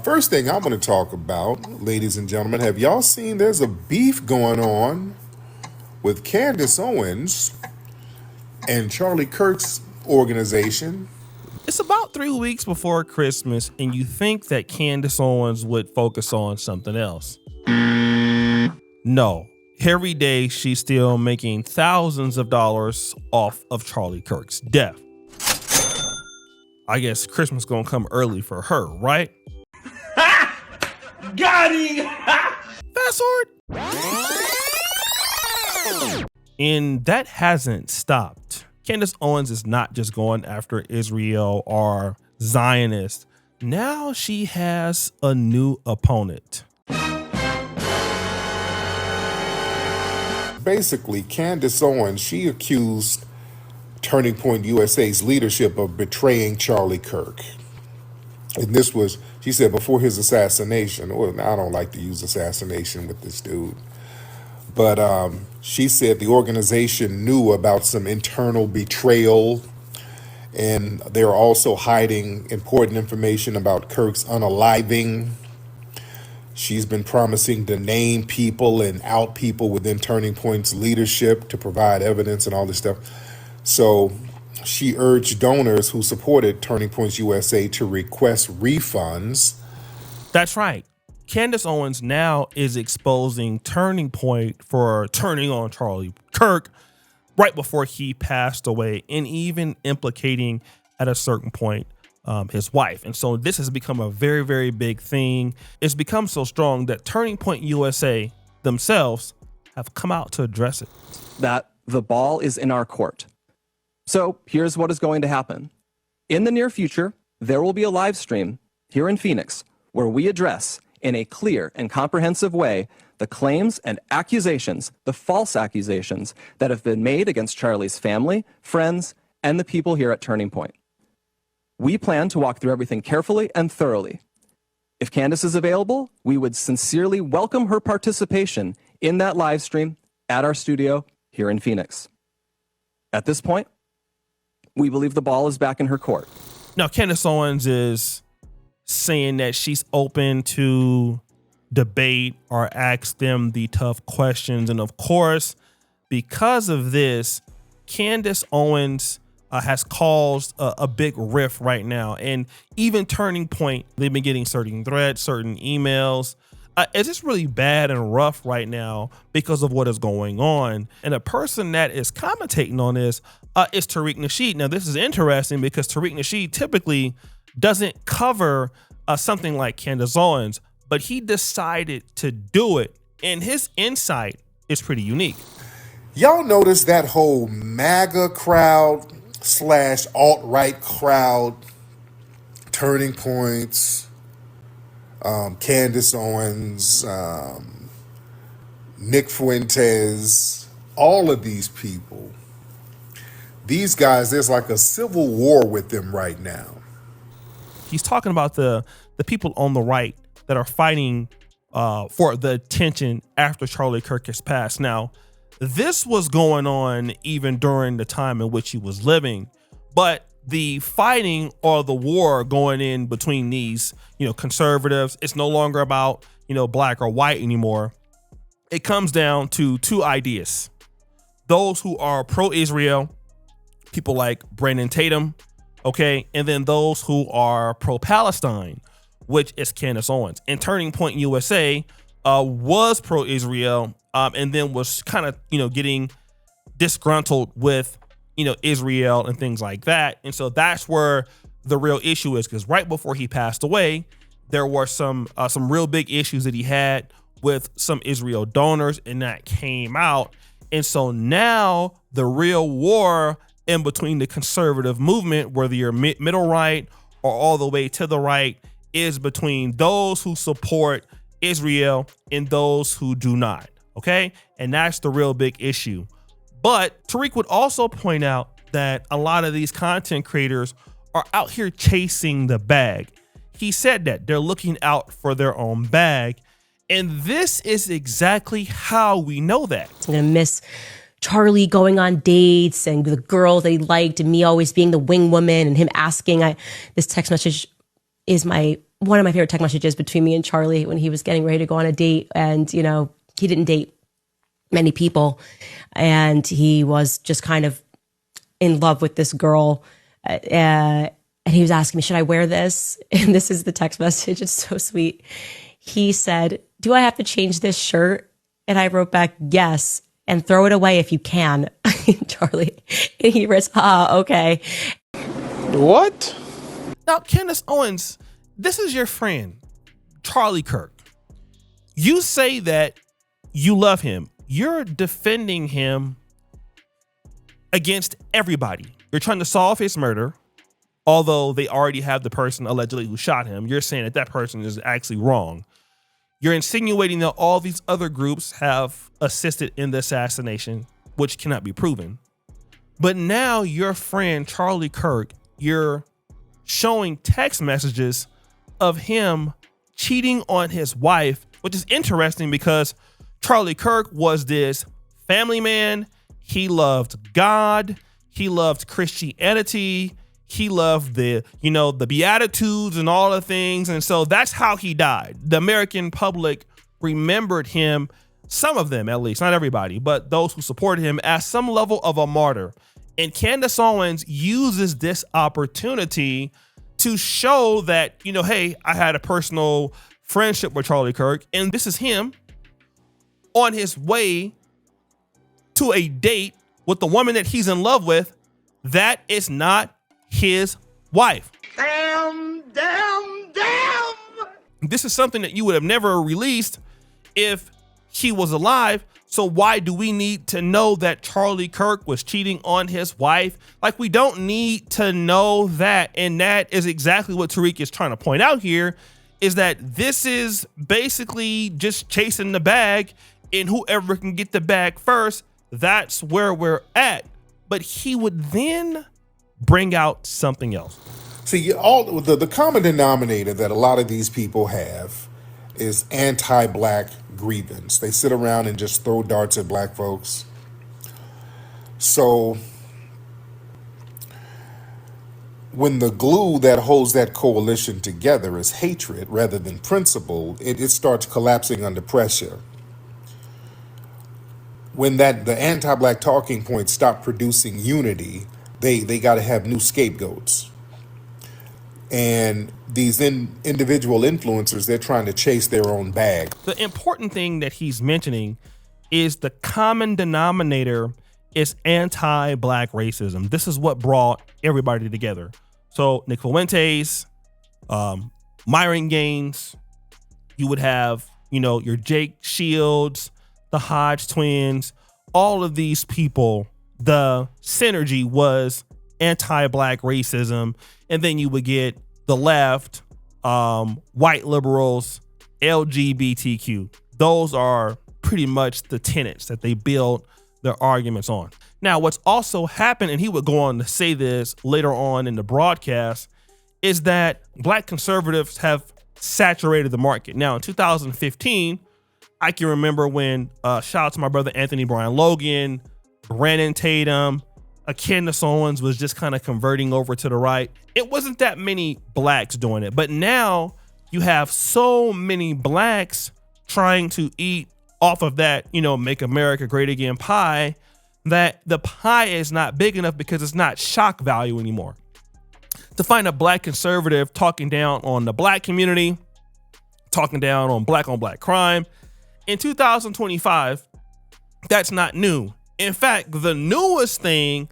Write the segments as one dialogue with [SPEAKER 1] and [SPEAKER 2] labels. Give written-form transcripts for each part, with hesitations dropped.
[SPEAKER 1] First thing I'm going to talk about, ladies and gentlemen, have y'all seen there's a beef going on with Candace Owens and Charlie Kirk's organization?
[SPEAKER 2] It's about 3 weeks before Christmas, and you think that Candace Owens would focus on something else. No. Every day, she's still making thousands of dollars off of Charlie Kirk's death. I guess Christmas gonna come early for her, right?
[SPEAKER 3] Got him!
[SPEAKER 2] Fast forward. And that hasn't stopped. Candace Owens is not just going after Israel or Zionists. Now she has a new opponent.
[SPEAKER 1] Basically, Candace Owens, she accused Turning Point USA's leadership of betraying Charlie Kirk. And this was, she said, before his assassination. Well, I don't like to use assassination with this dude. But she said the organization knew about some internal betrayal, and they're also hiding important information about Kirk's unaliving. She's been promising to name people and out people within Turning Point's leadership to provide evidence and all this stuff. So she urged donors who supported Turning Points USA to request refunds.
[SPEAKER 2] That's right. Candace Owens now is exposing Turning Point for turning on Charlie Kirk right before he passed away, and even implicating at a certain point his wife. And so this has become a very, very big thing. It's become so strong that Turning Point USA themselves have come out to address it.
[SPEAKER 4] That the ball is in our court. So here's what is going to happen. In the near future, there will be a live stream here in Phoenix where we address in a clear and comprehensive way the claims and accusations, the false accusations that have been made against Charlie's family, friends, and the people here at Turning Point. We plan to walk through everything carefully and thoroughly. If Candace is available, we would sincerely welcome her participation in that live stream at our studio here in Phoenix. At this point, we believe the ball is back in her court.
[SPEAKER 2] Now, Candace Owens is saying that she's open to debate or ask them the tough questions. And of course, because of this, Candace Owens has caused a big rift right now. And even Turning Point, they've been getting certain threats, certain emails. It's just really bad and rough right now because of what is going on. And a person that is commentating on this is Tariq Nasheed. Now, this is interesting because Tariq Nasheed typically doesn't cover something like Candace Owens, but he decided to do it. And his insight is pretty unique.
[SPEAKER 1] Y'all notice that whole MAGA crowd / alt-right crowd, Turning Points, Candace Owens, Nick Fuentes, all of these people, these guys, there's like a civil war with them right now.
[SPEAKER 2] He's talking about the people on the right that are fighting for the attention after Charlie Kirk has passed. Now, this was going on even during the time in which he was living, but the fighting or the war going in between these, conservatives, it's no longer about, black or white anymore. It comes down to two ideas. Those who are pro-Israel, people like Brandon Tatum, okay, and then those who are pro-Palestine, which is Candace Owens. And Turning Point USA was pro-Israel, and then was kind of, getting disgruntled with, Israel and things like that. And so that's where the real issue is, because right before he passed away, there were some real big issues that he had with some Israel donors, and that came out. And so now the real war in between the conservative movement, whether you're middle right or all the way to the right, is between those who support Israel and those who do not. Okay. And that's the real big issue. But Tariq would also point out that a lot of these content creators are out here chasing the bag. He said that they're looking out for their own bag. And this is exactly how we know that.
[SPEAKER 5] I'm going to miss Charlie going on dates and the girls they liked and me always being the wing woman and him asking. This text message is my one of my favorite text messages between me and Charlie when he was getting ready to go on a date. And, he didn't date many people. And he was just kind of in love with this girl. And he was asking me, should I wear this? And this is the text message. It's so sweet. He said, do I have to change this shirt? And I wrote back, yes. And throw it away if you can, Charlie. And he writes, okay.
[SPEAKER 3] What?
[SPEAKER 2] Now, Candace Owens, this is your friend, Charlie Kirk. You say that you love him. You're defending him against everybody. You're trying to solve his murder, although they already have the person allegedly who shot him. You're saying that person is actually wrong. You're insinuating that all these other groups have assisted in the assassination, which cannot be proven. But now your friend, Charlie Kirk, you're showing text messages of him cheating on his wife, which is interesting because Charlie Kirk was this family man. He loved God. He loved Christianity. He loved the Beatitudes and all the things. And so that's how he died. The American public remembered him, some of them at least, not everybody, but those who supported him, as some level of a martyr. And Candace Owens uses this opportunity to show that, hey, I had a personal friendship with Charlie Kirk, and this is him on his way to a date with the woman that he's in love with. That is not his wife.
[SPEAKER 3] Damn.
[SPEAKER 2] This is something that you would have never released if he was alive. So why do we need to know that Charlie Kirk was cheating on his wife? Like, we don't need to know that. And that is exactly what Tariq is trying to point out here, is that this is basically just chasing the bag, and whoever can get the bag first, that's where we're at. But he would then bring out something else.
[SPEAKER 1] See, all the common denominator that a lot of these people have is anti-black grievance. They sit around and just throw darts at black folks. So when the glue that holds that coalition together is hatred rather than principle, it starts collapsing under pressure. When the anti-black talking points stop producing unity, they got to have new scapegoats. And these individual influencers, they're trying to chase their own bag.
[SPEAKER 2] The important thing that he's mentioning is the common denominator is anti-black racism. This is what brought everybody together. So Nick Fuentes, Myron Gaines, you would have, your Jake Shields, the Hodge twins, all of these people, the synergy was anti-black racism. And then you would get the left, white liberals, LGBTQ. Those are pretty much the tenets that they build their arguments on. Now, what's also happened, and he would go on to say this later on in the broadcast, is that black conservatives have saturated the market. Now, in 2015, I can remember when, shout out to my brother Anthony Brian Logan, Brandon Tatum, Candace Owens was just kind of converting over to the right. It wasn't that many blacks doing it, but now you have so many blacks trying to eat off of that, make America great again pie, that the pie is not big enough because it's not shock value anymore. To find a black conservative talking down on the black community, talking down on black crime in 2025, that's not new. In fact, the newest thing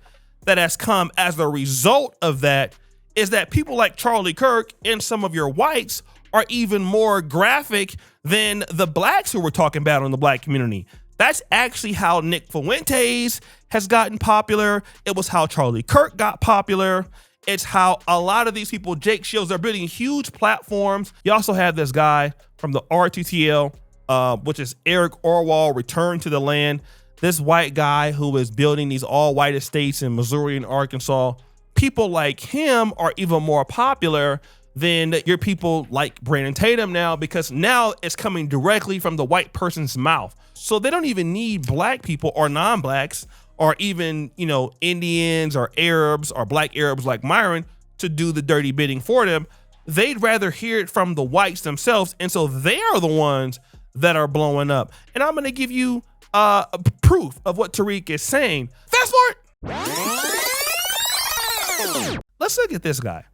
[SPEAKER 2] that has come as a result of that is that people like Charlie Kirk and some of your whites are even more graphic than the blacks who we're talking about in the black community. That's actually how Nick Fuentes has gotten popular. It was how Charlie Kirk got popular. It's how a lot of these people, Jake Shields, they're building huge platforms. You also have this guy from the RTTL, which is Eric Orwell, Return to the Land. This white guy who is building these all white estates in Missouri and Arkansas. People like him are even more popular than your people like Brandon Tatum now, because now it's coming directly from the white person's mouth. So they don't even need black people or non-blacks or even, Indians or Arabs or black Arabs like Myron to do the dirty bidding for them. they'd rather hear it from the whites themselves. And so they are the ones that are blowing up. And I'm going to give you proof of what Tariq is saying. Fast forward. Let's look at this guy.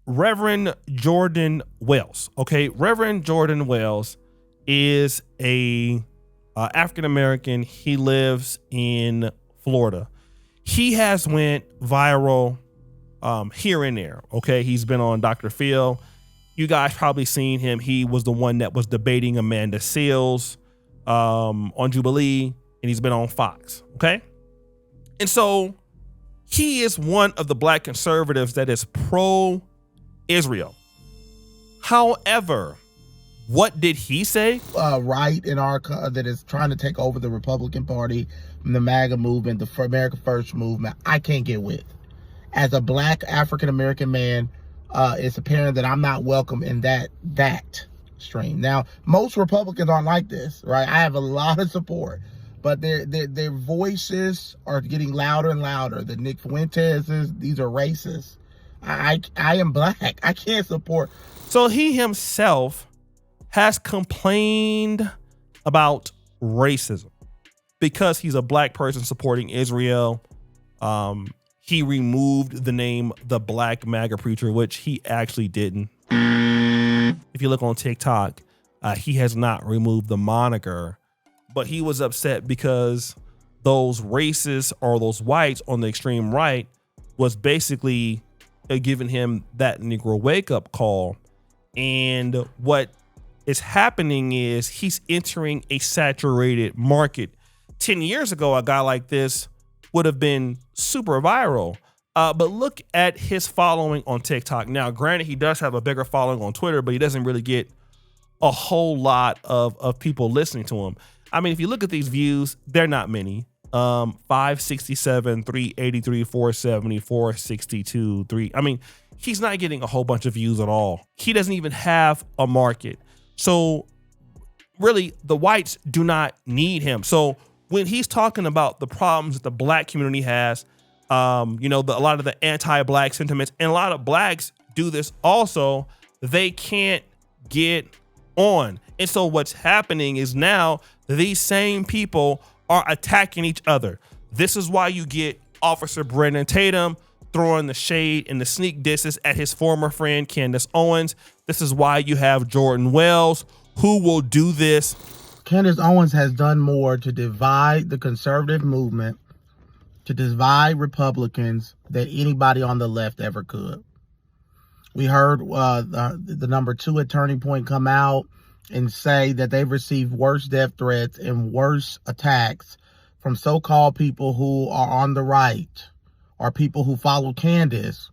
[SPEAKER 2] Reverend Jordan Wells. Okay, Reverend Jordan Wells is a African-American. He lives in Florida. He has went viral here and there. Okay, he's been on Dr. Phil. You guys probably seen him. He was the one that was debating Amanda Seales on Jubilee, and he's been on Fox. Okay, and so he is one of the black conservatives that is pro-Israel. However, what did he say?
[SPEAKER 6] Right in our that is trying to take over the Republican Party, the MAGA movement, the America First movement, I can't get with. As a black African-American man, it's apparent that I'm not welcome in that stream. Now, most Republicans aren't like this, right? I have a lot of support, but their voices are getting louder and louder. The Nick Fuentes's, these are racist. I am black. I can't support.
[SPEAKER 2] So he himself has complained about racism because he's a black person supporting Israel. He removed the name the Black MAGA Preacher, which he actually didn't. If you look on TikTok, he has not removed the moniker, but he was upset because those racists or those whites on the extreme right was basically giving him that Negro wake up call. And what is happening is he's entering a saturated market. 10 years ago, a guy like this would have been super viral. But look at his following on TikTok. Now, granted, he does have a bigger following on Twitter, but he doesn't really get a whole lot of people listening to him. I mean, if you look at these views, they're not many. 567, 383, 470, 462, 3. I mean, he's not getting a whole bunch of views at all. He doesn't even have a market. So really, the whites do not need him. So when he's talking about the problems that the black community has, a lot of the anti-black sentiments, and a lot of blacks do this also, they can't get on. And so what's happening is now these same people are attacking each other. This is why you get Officer Brennan Tatum throwing the shade and the sneak disses at his former friend Candace Owens. This is why you have Jordan Wells, who will do this.
[SPEAKER 6] Candace Owens has done more to divide the conservative movement, to divide Republicans, than anybody on the left ever could. We heard the number 2 at Turning Point come out and say that they've received worse death threats and worse attacks from so-called people who are on the right or people who follow Candace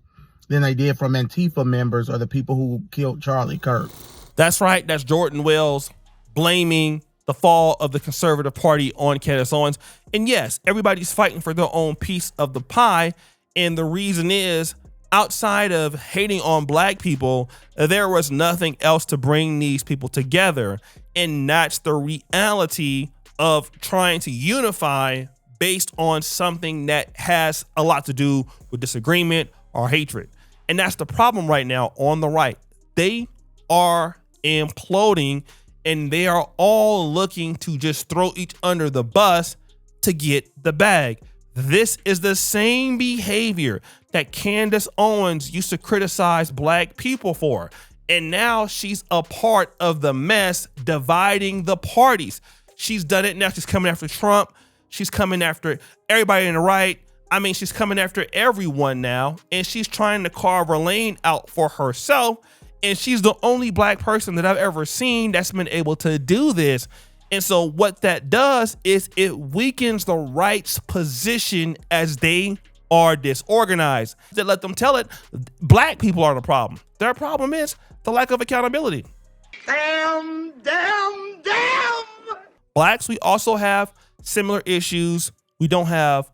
[SPEAKER 6] than they did from Antifa members or the people who killed Charlie Kirk.
[SPEAKER 2] That's right. That's Jordan Wells blaming the fall of the conservative party on Candace Owens. And yes, everybody's fighting for their own piece of the pie. And the reason is, outside of hating on black people, there was nothing else to bring these people together. And that's the reality of trying to unify based on something that has a lot to do with disagreement or hatred. And that's the problem right now on the right. They are imploding, and they are all looking to just throw each under the bus to get the bag. This is the same behavior that Candace Owens used to criticize black people for. And now she's a part of the mess dividing the parties. She's done it now. She's coming after Trump. She's coming after everybody on the right. I mean, she's coming after everyone now, and she's trying to carve her lane out for herself. And she's the only black person that I've ever seen that's been able to do this. And so what that does is it weakens the right's position as they are disorganized. They let them tell it. Black people are the problem. Their problem is the lack of accountability.
[SPEAKER 3] Damn.
[SPEAKER 2] Blacks, we also have similar issues. We don't have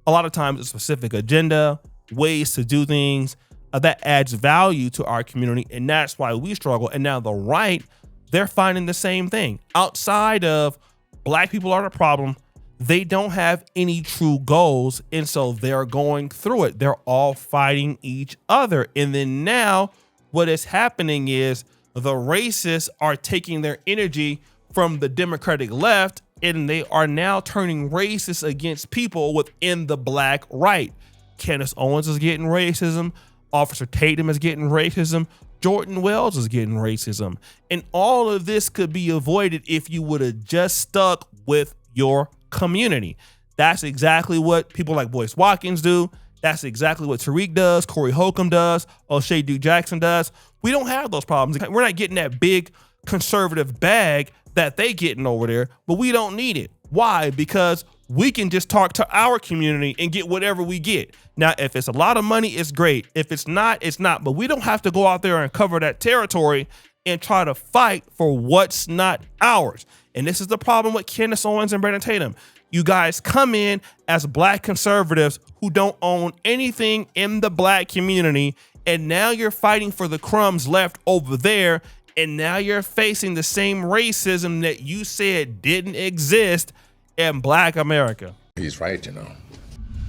[SPEAKER 2] a lot of times a specific agenda, ways to do things that adds value to our community. And that's why we struggle. And now the right, they're finding the same thing. Outside of black people are the problem, they don't have any true goals. And so they're going through it. They're all fighting each other. And then now what is happening is the racists are taking their energy from the Democratic left, and they are now turning racist against people within the black right. Candace Owens is getting racism. Officer Tatum is getting racism. Jordan Wells is getting racism. And all of this could be avoided if you would have just stuck with your community. That's exactly what people like Boyce Watkins do. That's exactly what Tariq does, Corey Holcomb does, Oshay Duke Jackson does. We don't have those problems. We're not getting that big conservative bag that they getting over there, but we don't need it. Why? Because we can just talk to our community and get whatever we get. Now, if it's a lot of money, it's great. If it's not, it's not. But we don't have to go out there and cover that territory and try to fight for what's not ours. And this is the problem with Candace Owens and Brandon Tatum. You guys come in as black conservatives who don't own anything in the black community, and now you're fighting for the crumbs left over there, and now you're facing the same racism that you said didn't exist in black America.
[SPEAKER 7] He's right, you know.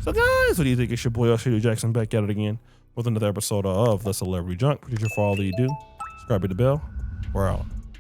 [SPEAKER 2] So guys, what do you think? It's your boy Oshay Duke Jackson back at it again with another episode of The Celebrity Junk. Producer for all that you do. Subscribe to the bell. We're out.